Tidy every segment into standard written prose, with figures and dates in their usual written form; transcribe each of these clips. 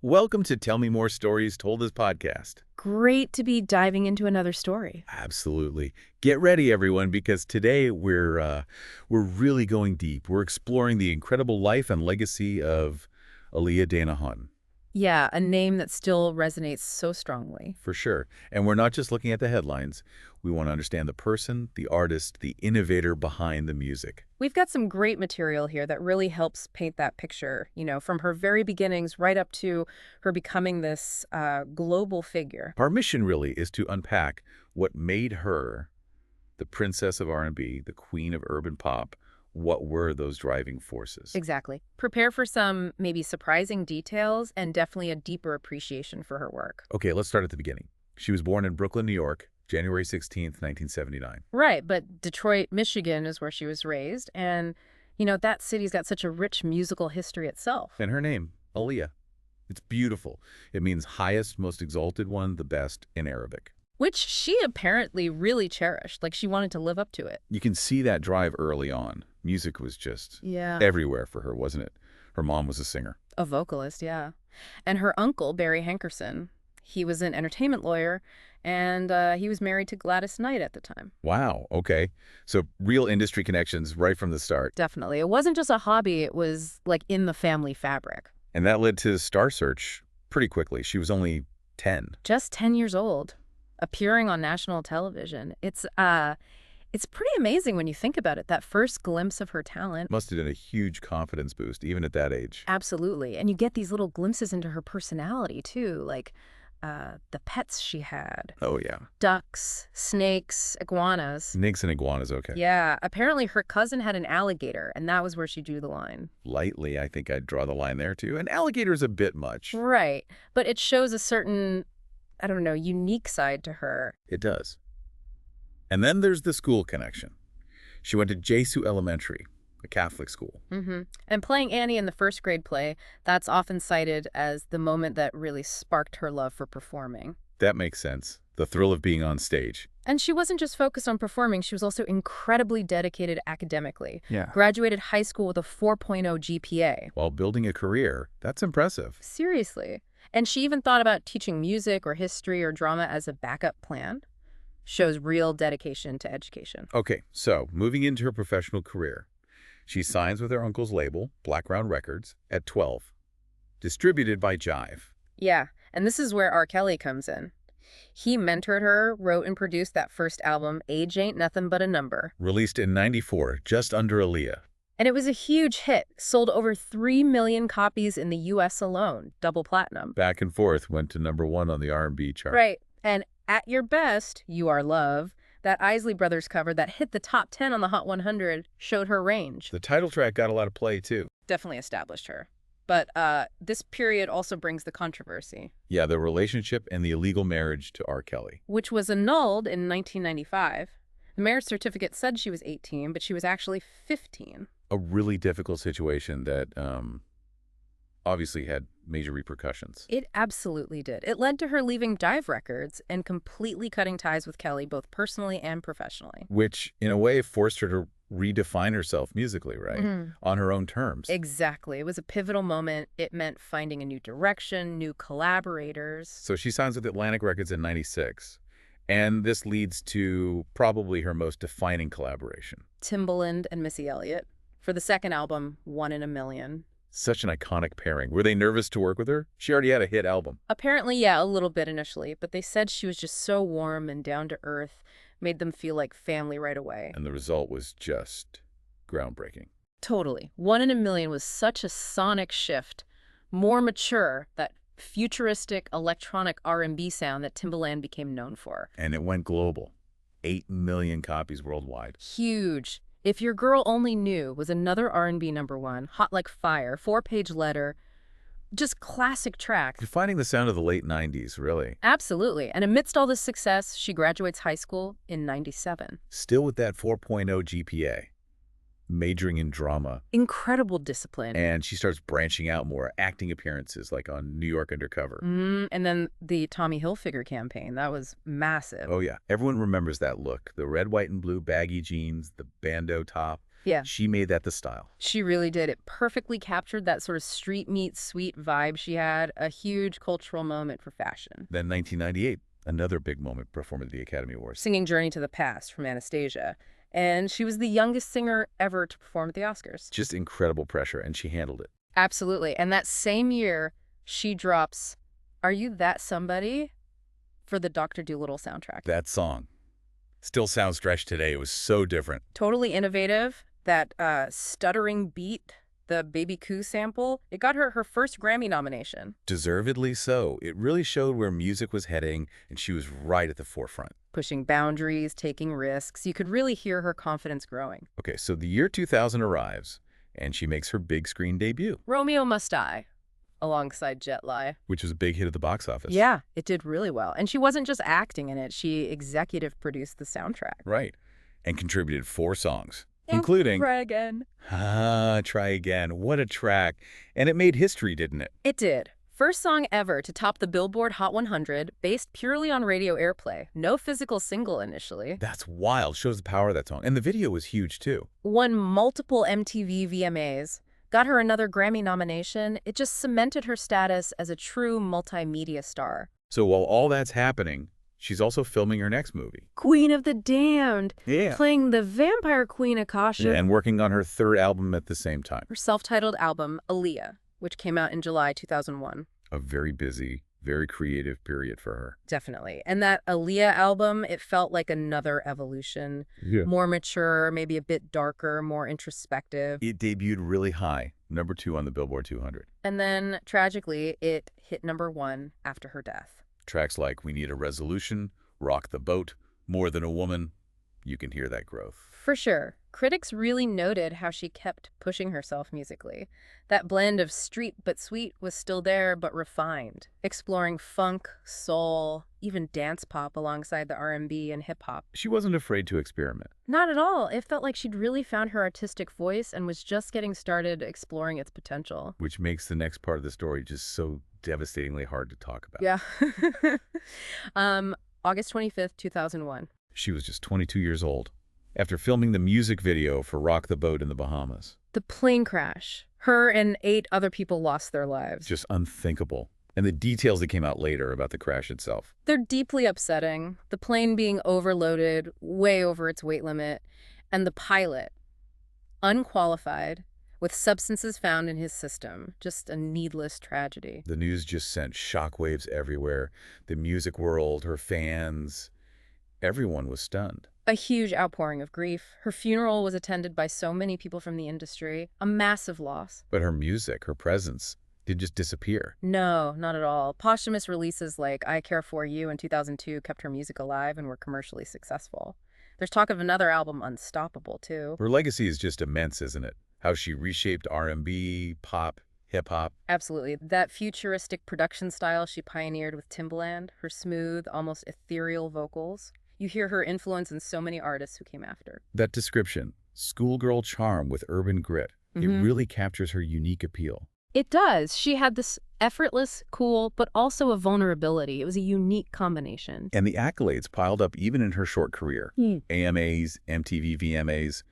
Welcome to Tell Me More Stories Told This podcast. Great to be diving into another story. Absolutely. Get ready, everyone, because today we're really going deep. We're exploring the incredible life and legacy of Aaliyah Dana Haughton. Yeah, a name that still resonates so strongly. For sure. And we're not just looking at the headlines. We want to understand the person, the artist, the innovator behind the music. We've got some great material here that really helps paint that picture, from her very beginnings right up to her becoming this global figure. Our mission really is to unpack what made her the princess of R&B, the queen of urban pop. What were those driving forces? Exactly. Prepare for some maybe surprising details and definitely a deeper appreciation for her work. Okay, let's start at the beginning. She was born in Brooklyn, New York, January 16th, 1979. Right, but Detroit, Michigan is where she was raised. And, that city's got such a rich musical history itself. And her name, Aaliyah. It's beautiful. It means highest, most exalted one, the best in Arabic. Which she apparently really cherished. Like she wanted to live up to it. You can see that drive early on. Music was just Yeah. everywhere for her, wasn't it? Her mom was a singer. A vocalist, yeah. And her uncle, Barry Hankerson, he was an entertainment lawyer, and he was married to Gladys Knight at the time. Wow, okay. So real industry connections right from the start. Definitely. It wasn't just a hobby. It was like in the family fabric. And that led to Star Search pretty quickly. She was only 10. Just 10 years old, appearing on national television. It's pretty amazing when you think about it, that first glimpse of her talent. Must have been a huge confidence boost, even at that age. Absolutely. And you get these little glimpses into her personality, too, like the pets she had. Oh, yeah. Ducks, snakes, iguanas. Snakes and iguanas, okay. Yeah, apparently her cousin had an alligator, and that was where she drew the line. Lightly, I think I'd draw the line there, too. An alligator's a bit much. Right. But it shows a certain, I don't know, unique side to her. It does. And then there's the school connection. She went to Jesu Elementary, a Catholic school. And playing Annie in the first grade play, that's often cited as the moment that really sparked her love for performing. That makes sense. The thrill of being on stage. And she wasn't just focused on performing, she was also incredibly dedicated academically. Yeah. Graduated high school with a 4.0 GPA. While building a career, that's impressive. Seriously. And she even thought about teaching music or history or drama as a backup plan. Shows real dedication to education. Okay, so moving into her professional career. She signs with her uncle's label, Blackground Records, at 12. Distributed by Jive. Yeah, and this is where R. Kelly comes in. He mentored her, wrote and produced that first album, Age Ain't Nothing But a Number. Released in '94, just under Aaliyah. And it was a huge hit, sold over 3 million copies in the U.S. alone, double platinum. Back and forth, went to #1 on the R&B chart. Right, and At Your Best, You Are Love, that Isley Brothers cover that hit the top 10 on the Hot 100, showed her range. The title track got a lot of play, too. Definitely established her. But this period also brings the controversy. Yeah, the relationship and the illegal marriage to R. Kelly. Which was annulled in 1995. The marriage certificate said she was 18, but she was actually 15. A really difficult situation that obviously had major repercussions. It absolutely did. It led to her leaving Jive Records and completely cutting ties with Kelly, both personally and professionally. Which, in a way, forced her to redefine herself musically, right? On her own terms. Exactly. It was a pivotal moment. It meant finding a new direction, new collaborators. So she signs with Atlantic Records in '96. And this leads to probably her most defining collaboration. Timbaland and Missy Elliott. For the second album, One in a Million. Such an iconic pairing. Were they nervous to work with her? She already had a hit album. Apparently, yeah, a little bit initially, but they said she was just so warm and down to earth, made them feel like family right away. And the result was just groundbreaking. Totally. One in a Million was such a sonic shift, more mature, that futuristic electronic R&B sound that Timbaland became known for. And it went global. 8 million copies worldwide. Huge. If Your Girl Only Knew was another R&B #1, Hot Like Fire, 4-page letter, just classic tracks. Defining the sound of the late '90s, really. Absolutely. And amidst all this success, she graduates high school in '97. Still with that 4.0 GPA. Majoring in drama. Incredible discipline. And she starts branching out more, acting appearances like on New York Undercover. And then the Tommy Hilfiger campaign, that was massive. Oh, yeah. Everyone remembers that look. The red, white, and blue baggy jeans, the bandeau top. Yeah. She made that the style. She really did. It perfectly captured that sort of street meets sweet vibe she had, a huge cultural moment for fashion. Then 1998, another big moment performed at the Academy Awards. Singing Journey to the Past from Anastasia. And she was the youngest singer ever to perform at the Oscars. Just incredible pressure, and she handled it. Absolutely. And that same year, she drops Are You That Somebody for the Dr. Dolittle soundtrack. That song still sounds fresh today. It was so different. Totally innovative. That stuttering beat, the Baby Coo sample, it got her first Grammy nomination. Deservedly so. It really showed where music was heading, and she was right at the forefront. Pushing boundaries, taking risks. You could really hear her confidence growing. Okay, so the year 2000 arrives, and she makes her big screen debut. Romeo Must Die, alongside Jet Li. Which was a big hit at the box office. Yeah, it did really well. And she wasn't just acting in it. She executive produced the soundtrack. Right. And contributed 4 songs, including Try Again. Try Again. What a track. And it made history, didn't it? It did. First song ever to top the Billboard Hot 100, based purely on radio airplay. No physical single initially. That's wild. Shows the power of that song. And the video was huge, too. Won multiple MTV VMAs. Got her another Grammy nomination. It just cemented her status as a true multimedia star. So while all that's happening, she's also filming her next movie. Queen of the Damned. Yeah. Playing the vampire queen Akasha. And working on her 3rd album at the same time. Her self-titled album, Aaliyah, which came out in July 2001. A very busy, very creative period for her. Definitely. And that Aaliyah album, it felt like another evolution. Yeah. More mature, maybe a bit darker, more introspective. It debuted really high, number 2 on the Billboard 200. And then, tragically, it hit number 1 after her death. Tracks like We Need a Resolution, Rock the Boat, More Than a Woman, you can hear that growth. For sure. Critics really noted how she kept pushing herself musically. That blend of street but sweet was still there, but refined, exploring funk, soul, even dance pop alongside the R&B and hip-hop. She wasn't afraid to experiment. Not at all. It felt like she'd really found her artistic voice and was just getting started exploring its potential. Which makes the next part of the story just so devastatingly hard to talk about. Yeah. August 25th, 2001. She was just 22 years old, after filming the music video for Rock the Boat in the Bahamas. The plane crash. Her and 8 other people lost their lives. Just unthinkable. And the details that came out later about the crash itself. They're deeply upsetting. The plane being overloaded, way over its weight limit, and the pilot, unqualified, with substances found in his system. Just a needless tragedy. The news just sent shockwaves everywhere. The music world, her fans, everyone was stunned. A huge outpouring of grief. Her funeral was attended by so many people from the industry. A massive loss. But her music, her presence, didn't just disappear. No, not at all. Posthumous releases like I Care For You in 2002 kept her music alive and were commercially successful. There's talk of another album, Unstoppable, too. Her legacy is just immense, isn't it? How she reshaped R&B, pop, hip-hop. Absolutely. That futuristic production style she pioneered with Timbaland, her smooth, almost ethereal vocals. You hear her influence in so many artists who came after. That description, schoolgirl charm with urban grit, it really captures her unique appeal. It does. She had this effortless, cool, but also a vulnerability. It was a unique combination. And the accolades piled up even in her short career. AMAs, MTV VMAs,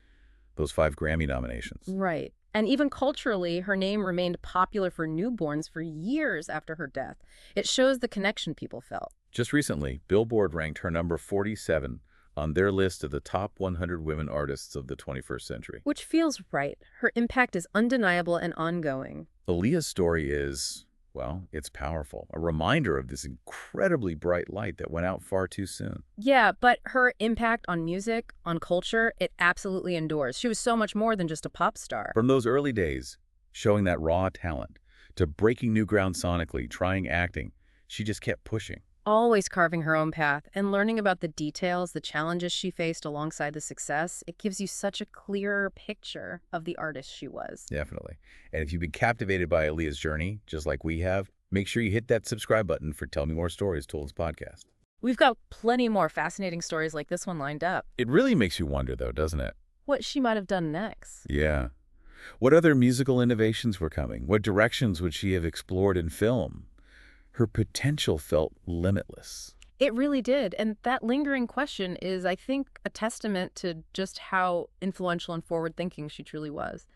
those 5 Grammy nominations. Right. And even culturally, her name remained popular for newborns for years after her death. It shows the connection people felt. Just recently, Billboard ranked her number 47 on their list of the top 100 women artists of the 21st century. Which feels right. Her impact is undeniable and ongoing. Aaliyah's story is, well, it's powerful. A reminder of this incredibly bright light that went out far too soon. Yeah, but her impact on music, on culture, it absolutely endures. She was so much more than just a pop star. From those early days, showing that raw talent, to breaking new ground sonically, trying acting, she just kept pushing. Always carving her own path and learning about the details, the challenges she faced alongside the success. It gives you such a clearer picture of the artist she was. Definitely. And if you've been captivated by Aaliyah's journey, just like we have, make sure you hit that subscribe button for Tell Me More Stories Told's podcast. We've got plenty more fascinating stories like this one lined up. It really makes you wonder, though, doesn't it? What she might have done next. Yeah. What other musical innovations were coming? What directions would she have explored in film? Her potential felt limitless. It really did. And that lingering question is, I think, a testament to just how influential and forward thinking she truly was.